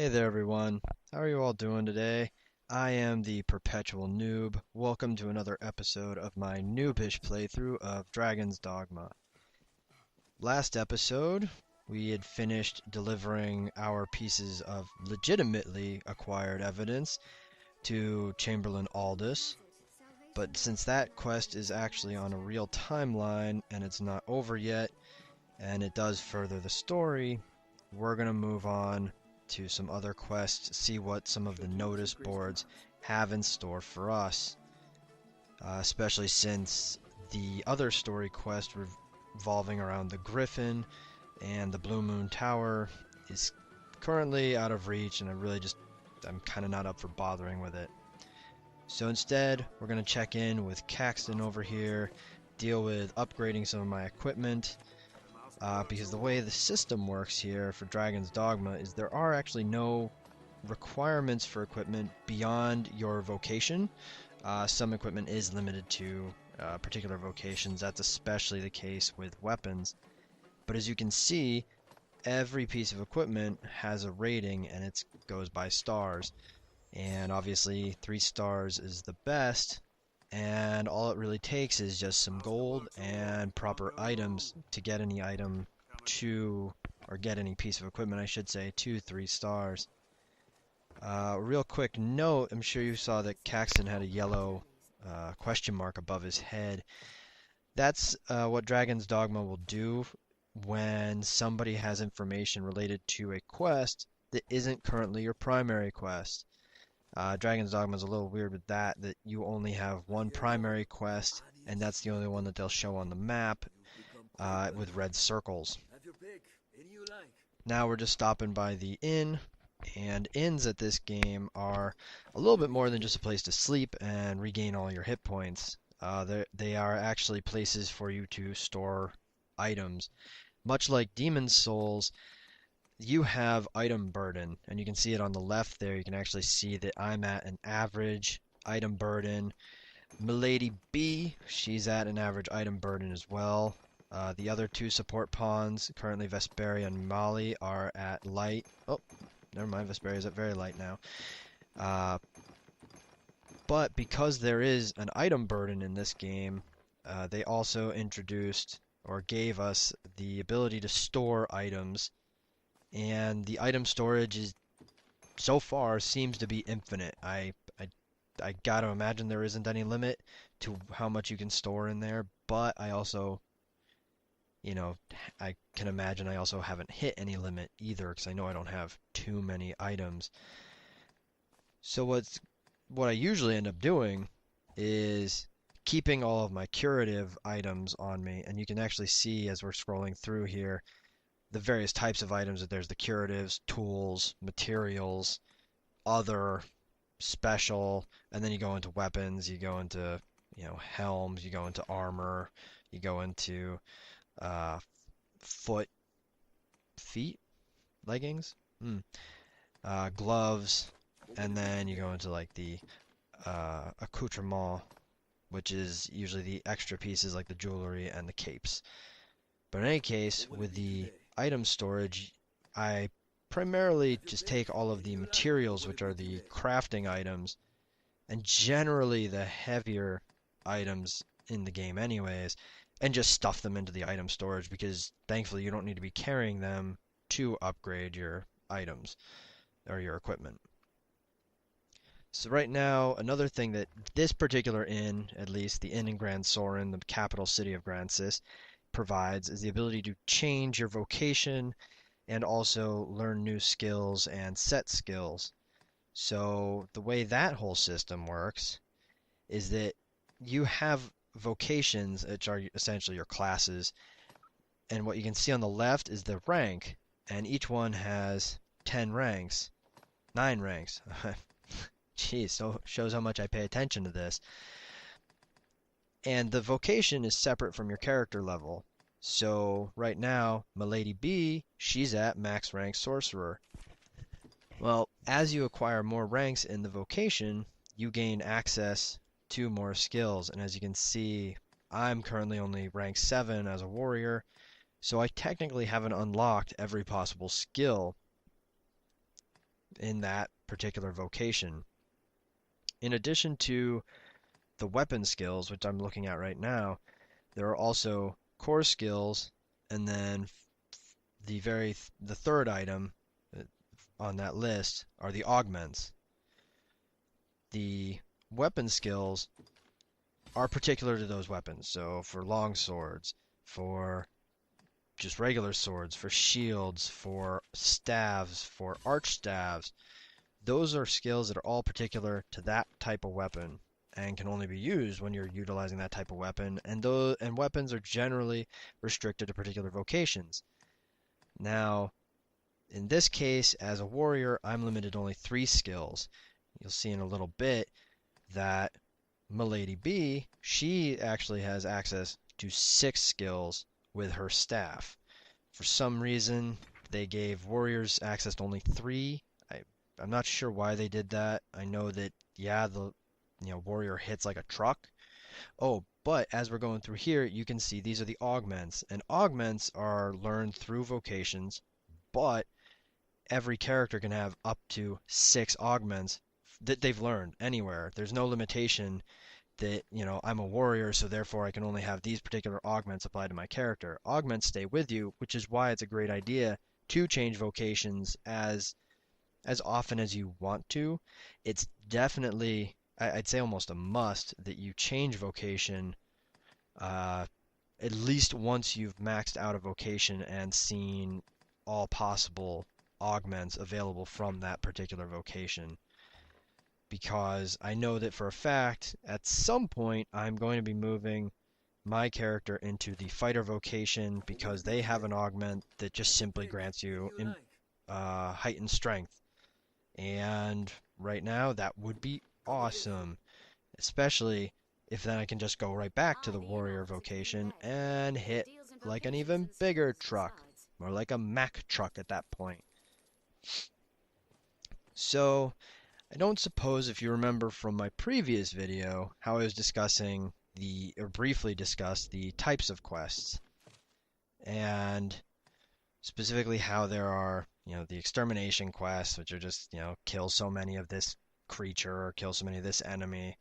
Hey there, everyone. How are you all doing today? I am the Perpetual Noob. Welcome to another episode of my noobish playthrough of Dragon's Dogma. Last episode, we had finished delivering our pieces of legitimately acquired evidence to Chamberlain Aldous, but since that quest is actually on a real timeline and it's not over yet, and it does further the story, we're going to move on to some other quests, see what some of the notice boards have in store for us. Especially since the other story quest revolving around the Griffin and the Blue Moon Tower is currently out of reach, and I'm kind of not up for bothering with it. So instead, we're going to check in with Caxton over here, deal with upgrading some of my equipment, because the way the system works here for Dragon's Dogma is there are actually no requirements for equipment beyond your vocation. Some equipment is limited to particular vocations. That's especially the case with weapons. But as you can see, every piece of equipment has a rating and it goes by stars. And obviously 3 stars is the best, and all it really takes is just some gold and proper items to get any item to, or get any piece of equipment, I should say, to 3 stars. Real quick note, I'm sure you saw that Caxton had a yellow question mark above his head. That's what Dragon's Dogma will do when somebody has information related to a quest that isn't currently your primary quest. Dragon's Dogma is a little weird with that you only have one primary quest, and that's the only one that they'll show on the map with red circles. Now we're just stopping by the inn, and inns at this game are a little bit more than just a place to sleep and regain all your hit points. They are actually places for you to store items. Much like Demon's Souls, you have item burden, and you can see it on the left there. You can actually see that I'm at an average item burden. Milady B, she's at an average item burden as well. The other 2 support pawns, currently Vesperia and Molly, are at light. Oh, never mind, Vesperia's at very light now. But because there is an item burden in this game, they also introduced or gave us the ability to store items, and the item storage is so far seems to be infinite. I gotta imagine there isn't any limit to how much you can store in there, but I also, I can imagine I also haven't hit any limit either, because I know I don't have too many items. So what I usually end up doing is keeping all of my curative items on me, and you can actually see as we're scrolling through here the various types of items. That there's the curatives, tools, materials, other, special, and then you go into weapons, you go into, helms, you go into armor, you go into uh, foot, feet, leggings, gloves, and then you go into like the accoutrement, which is usually the extra pieces like the jewelry and the capes. But in any case, with the item storage, I primarily just take all of the materials, which are the crafting items, and generally the heavier items in the game anyways, and just stuff them into the item storage, because thankfully you don't need to be carrying them to upgrade your items or your equipment. So right now, another thing that this particular inn, at least the inn in Grand Soren, the capital city of Grand Sis, provides is the ability to change your vocation and also learn new skills and set skills. So the way that whole system works is that you have vocations, which are essentially your classes, and what you can see on the left is the rank, and each one has 10 ranks, 9 ranks. Jeez, so shows how much I pay attention to this. And the vocation is separate from your character level. So right now, Milady B, she's at max rank sorcerer. Well, as you acquire more ranks in the vocation, you gain access to more skills. And as you can see, I'm currently only rank 7 as a warrior, so I technically haven't unlocked every possible skill. in that particular vocation. In addition to the weapon skills, which I'm looking at right now, there are also core skills, and then the third item on that list are the augments. The weapon skills are particular to those weapons. So for long swords, for just regular swords, for shields, for staves, for arch staves, those are skills that are all particular to that type of weapon and can only be used when you're utilizing that type of weapon, and weapons are generally restricted to particular vocations. Now, in this case, as a warrior, I'm limited to only 3 skills. You'll see in a little bit that Milady B, she actually has access to 6 skills with her staff. For some reason, they gave warriors access to only 3. I'm not sure why they did that. I know that, yeah, the warrior hits like a truck. Oh, but as we're going through here, you can see these are the augments. And augments are learned through vocations, but every character can have up to 6 augments that they've learned anywhere. There's no limitation that, I'm a warrior, so therefore I can only have these particular augments applied to my character. Augments stay with you, which is why it's a great idea to change vocations as often as you want to. It's definitely, I'd say almost a must, that you change vocation at least once you've maxed out a vocation and seen all possible augments available from that particular vocation. Because I know that for a fact, at some point, I'm going to be moving my character into the fighter vocation because they have an augment that just simply grants you heightened strength. And right now, that would be awesome. Especially if then I can just go right back to the warrior vocation and hit like an even bigger truck. More like a Mack truck at that point. So, I don't suppose if you remember from my previous video how I was discussing or briefly discussed the types of quests. And specifically how there are, the extermination quests, which are just, kill so many of this creature or kill so many of this enemy.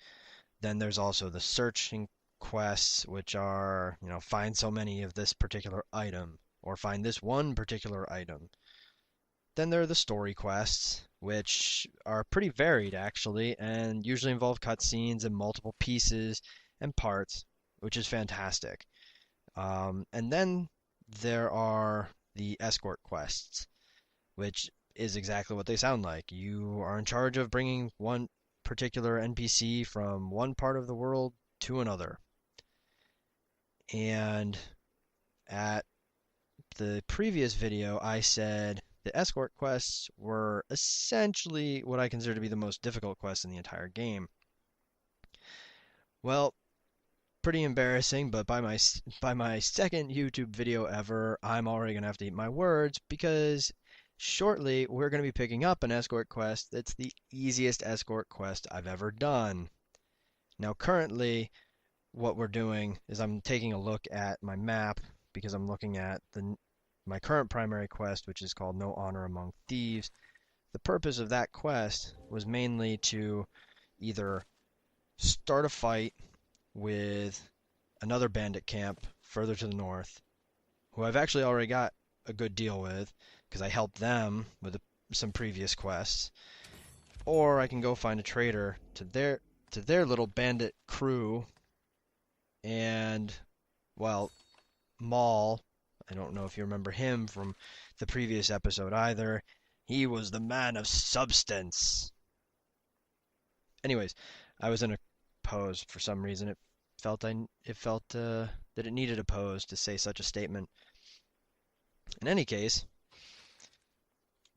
Then there's also the searching quests, which are, find so many of this particular item or find this one particular item. Then there are the story quests, which are pretty varied actually, and usually involve cutscenes and multiple pieces and parts, which is fantastic. And then there are the escort quests, which is exactly what they sound like. You are in charge of bringing one particular NPC from one part of the world to another. And at the previous video, I said the escort quests were essentially what I consider to be the most difficult quests in the entire game. Well, pretty embarrassing, but by my second YouTube video ever, I'm already going to have to eat my words because shortly we're going to be picking up an escort quest that's the easiest escort quest I've ever done. Now currently what we're doing is I'm taking a look at my map because I'm looking at my current primary quest, which is called No Honor Among Thieves. The purpose of that quest was mainly to either start a fight with another bandit camp further to the north, who I've actually already got a good deal with because I helped them with some previous quests, or I can go find a traitor to their little bandit crew and, well, Maul. I don't know if you remember him from the previous episode either. He was the man of substance. Anyways, I was in a pose for some reason. It felt that it needed a pose to say such a statement. In any case,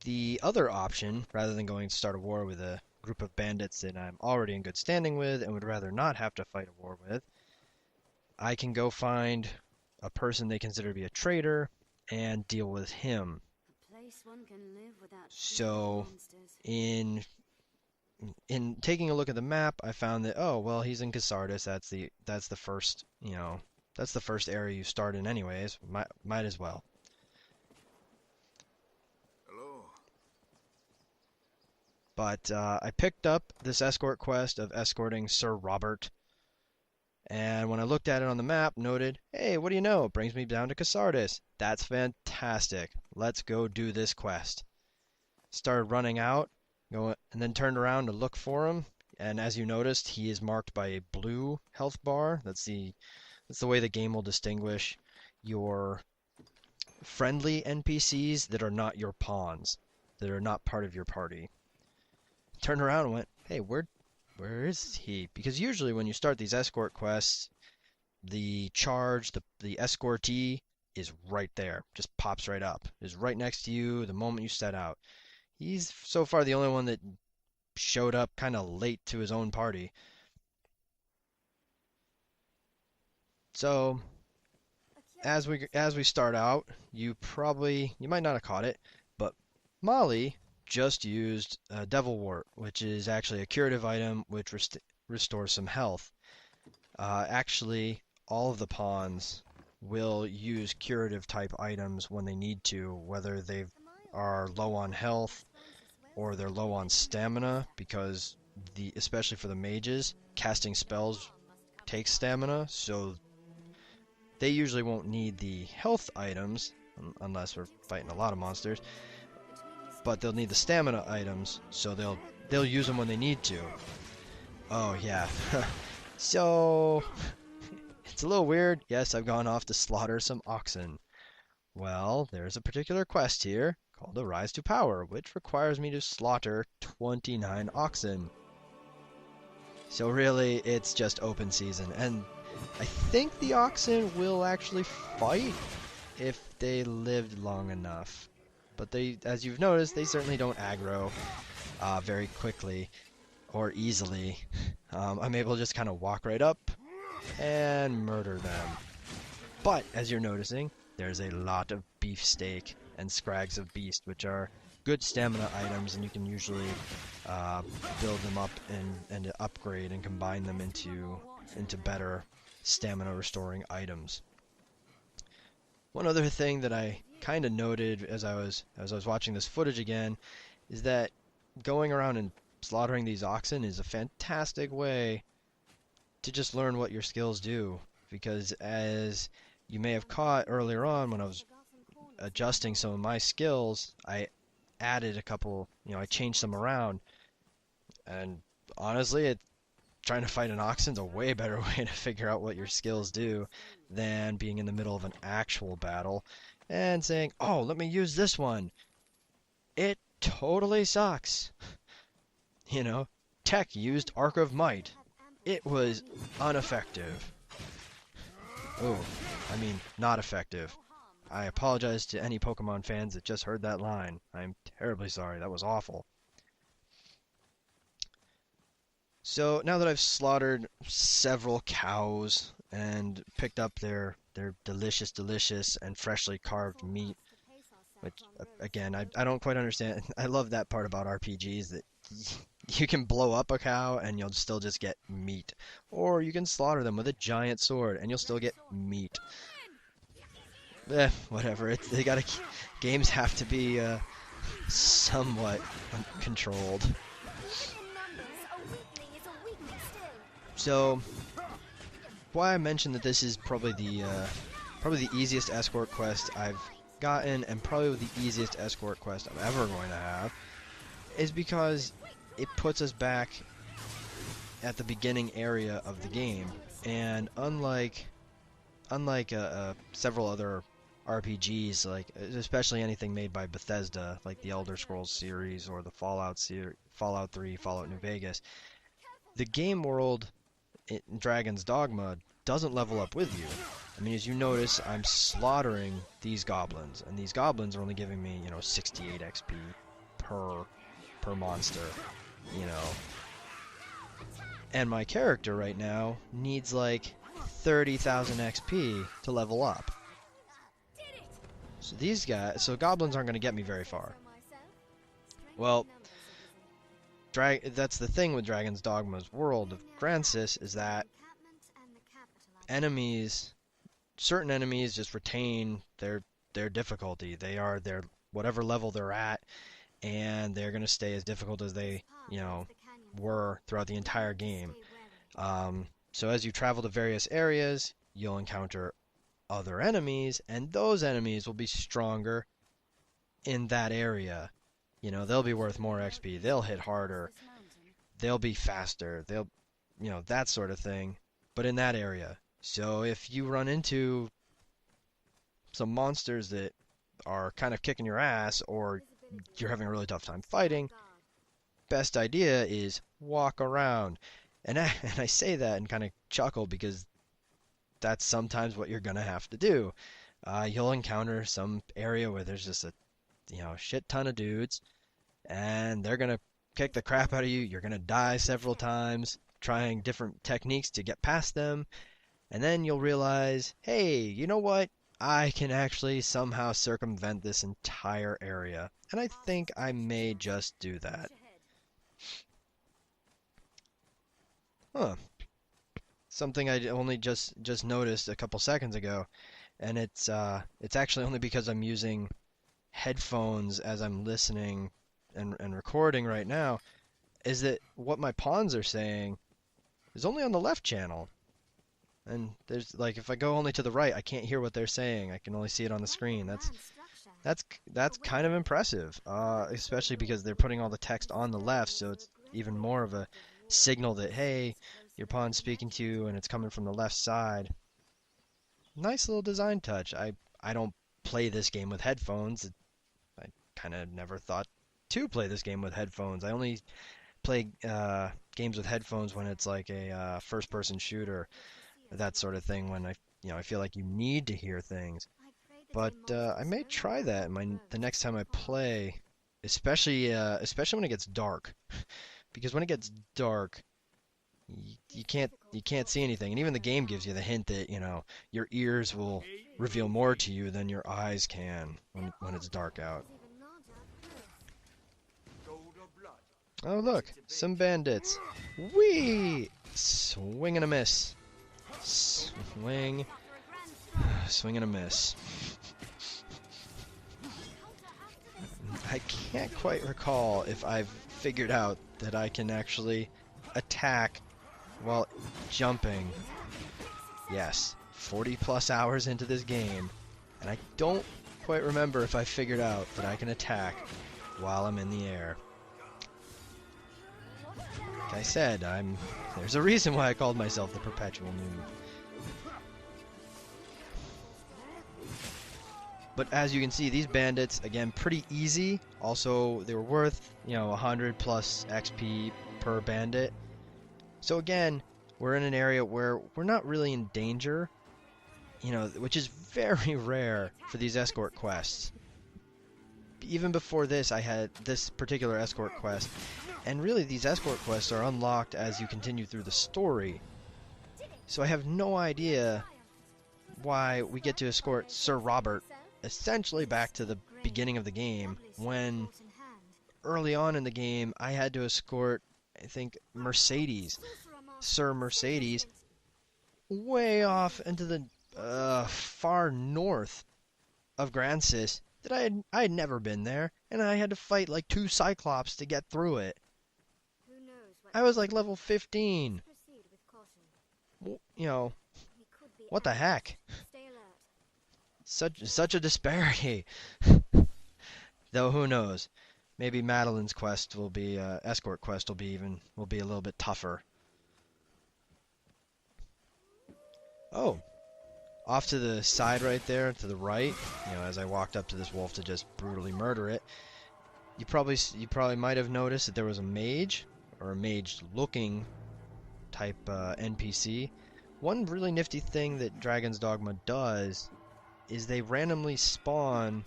the other option, rather than going to start a war with a group of bandits that I'm already in good standing with and would rather not have to fight a war with, I can go find a person they consider to be a traitor and deal with him. So, in taking a look at the map, I found that, oh, well, he's in Casardis. That's the first, that's the first area you start in anyways. Might as well. Hello. But I picked up this escort quest of escorting Sir Robert, and when I looked at it on the map, noted, hey, what do you know? It brings me down to Casardis. That's fantastic. Let's go do this quest. Started running out, and then turned around to look for him. And as you noticed, he is marked by a blue health bar. That's the way the game will distinguish your friendly NPCs that are not your pawns, that are not part of your party. Turned around and went, hey, where is he? Because usually when you start these escort quests, the escortee is right there, just pops right up, is right next to you the moment you set out. He's so far the only one that showed up kind of late to his own party. So as we start out, you might not have caught it, but Molly just used Devil Wart, which is actually a curative item which restores some health. Actually, all of the pawns will use curative type items when they need to, whether they are low on health or they're low on stamina, because especially for the mages, casting spells takes stamina, so they usually won't need the health items unless we're fighting a lot of monsters, but they'll need the stamina items, so they'll use them when they need to. Oh yeah. So it's a little weird. Yes, I've gone off to slaughter some oxen. Well, there's a particular quest here called the Rise to Power, which requires me to slaughter 29 oxen. So really, it's just open season, and I think the oxen will actually fight if they lived long enough. But as you've noticed, they certainly don't aggro very quickly or easily. I'm able to just kind of walk right up and murder them. But as you're noticing, there's a lot of beefsteak and scrags of beast, which are good stamina items, and you can usually build them up and upgrade and combine them into better stamina restoring items. One other thing that I kind of noted as I was watching this footage again is that going around and slaughtering these oxen is a fantastic way to just learn what your skills do, because as you may have caught earlier on when I was adjusting some of my skills, I added a couple, I changed some around, and honestly, trying to fight an oxen's a way better way to figure out what your skills do than being in the middle of an actual battle and saying, oh, let me use this one. It totally sucks. Tech used Arc of Might. It was ineffective. Oh, I mean, not effective. I apologize to any Pokemon fans that just heard that line. I'm terribly sorry. That was awful. So now that I've slaughtered several cows and picked up their delicious and freshly carved meat, which again I don't quite understand. I love that part about RPGs, that you can blow up a cow and you'll still just get meat, or you can slaughter them with a giant sword and you'll still get meat. Whatever. Games have to be somewhat controlled. So, why I mentioned that this is probably the easiest escort quest I've gotten, and probably the easiest escort quest I'm ever going to have, is because it puts us back at the beginning area of the game, and unlike several other RPGs, like especially anything made by Bethesda, like the Elder Scrolls series or the Fallout 3, Fallout New Vegas, the game world in Dragon's Dogma doesn't level up with you. I mean, as you notice, I'm slaughtering these goblins, and these goblins are only giving me, 68 XP per monster, And my character right now needs like 30,000 XP to level up. So goblins aren't going to get me very far. Well, that's the thing with Dragon's Dogma's world of Gransys, is that certain enemies just retain their difficulty. They are their whatever level they're at, and they're going to stay as difficult as they, were throughout the entire game. So as you travel to various areas, you'll encounter other enemies, and those enemies will be stronger in that area. They'll be worth more XP, they'll hit harder, they'll be faster, that sort of thing, but in that area. So if you run into some monsters that are kind of kicking your ass, or you're having a really tough time fighting, best idea is walk around. And I say that and kind of chuckle because that's sometimes what you're going to have to do. You'll encounter some area where there's just a shit ton of dudes, and they're going to kick the crap out of you. You're going to die several times trying different techniques to get past them. And then you'll realize, hey, you know what? I can actually somehow circumvent this entire area. And I think I may just do that. Huh. Something I only just noticed a couple seconds ago, and it's actually only because I'm using headphones as I'm listening and recording right now, is that what my pawns are saying is only on the left channel. And there's if I go only to the right, I can't hear what they're saying. I can only see it on the screen. That's kind of impressive, especially because they're putting all the text on the left, so it's even more of a signal that, hey, your pawn's speaking to you and it's coming from the left side. Nice little design touch. I don't play this game with headphones. I kind of never thought to play this game with headphones. I only play games with headphones when it's like a first-person shooter, that sort of thing, when I feel like you need to hear things. But I may try that the next time I play, especially when it gets dark, because when it gets dark, you can't see anything, and even the game gives you the hint that your ears will reveal more to you than your eyes can when it's dark out. Oh look, some bandits. Whee! Swing and a miss. Swing and a miss. I can't quite recall if I've figured out that I can actually attack while jumping. Yes, 40 plus hours into this game, and I don't quite remember if I figured out that I can attack while I'm in the air. Like I said, there's a reason why I called myself the Perpetual Noob. But as you can see, these bandits, again, pretty easy. Also, they were worth, 100 plus XP per bandit. So again, we're in an area where we're not really in danger, which is very rare for these escort quests. Even before this, I had this particular escort quest, and really these escort quests are unlocked as you continue through the story. So I have no idea why we get to escort Sir Robert essentially back to the beginning of the game, when early on in the game I had to escort, I think, Sir Mercedes, way off into the far north of Grancis, that I had never been there, and I had to fight like 2 Cyclops to get through it. I was like level 15. What the heck? Such a disparity. Though who knows? Maybe Madeline's quest will be escort quest will be a little bit tougher. Oh, off to the side right there, to the right, as I walked up to this wolf to just brutally murder it, you probably might have noticed that there was a mage, or a mage-looking type NPC. One really nifty thing that Dragon's Dogma does is they randomly spawn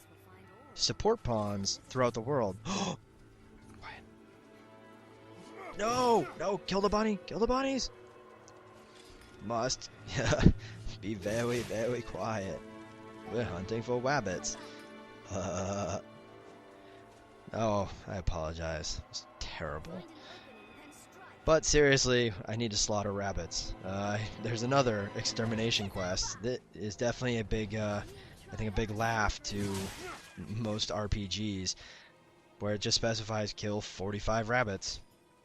support pawns throughout the world. Quiet. No! No! Kill the bunny! Kill the bunnies! Must be very, very quiet. We're hunting for wabbits. Oh, I apologize. It's terrible. But seriously, I need to slaughter rabbits. There's another extermination quest that is definitely a big, I think a big laugh to most RPGs. where it just specifies kill 45 rabbits.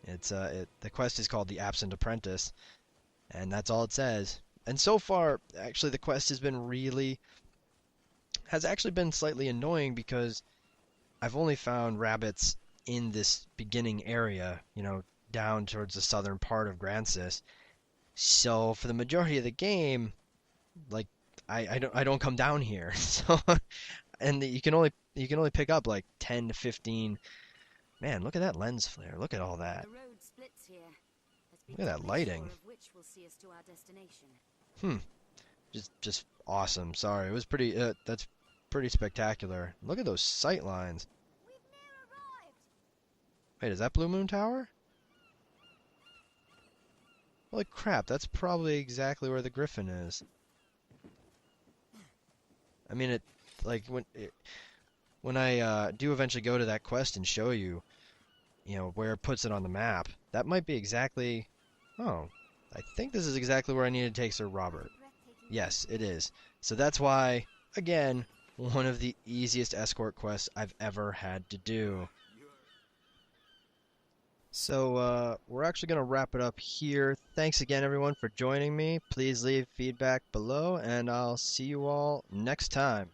The quest is called the Absent Apprentice, and that's all it says. And so far, actually, the quest has actually been slightly annoying because I've only found rabbits in this beginning area, down towards the southern part of Grancis. So for the majority of the game, like I don't come down here. So and you can only pick up like 10 to 15. Man, look at that lens flare. Look at all that. The road splits here. Let's be Look at that deadly lighting. sure of which will see us to our destination. Just awesome. Sorry, it was pretty. That's pretty spectacular. Look at those sight lines. We've near arrived. Wait, is that Blue Moon Tower? Holy crap, that's probably exactly where the Griffin is. I mean, like when I do eventually go to that quest and show you, where it puts it on the map, that might be exactly. Oh, I think this is exactly where I need to take Sir Robert. Yes, it is. So that's why, again, one of the easiest escort quests I've ever had to do. So, we're actually going to wrap it up here. Thanks again, everyone, for joining me. Please leave feedback below, and I'll see you all next time.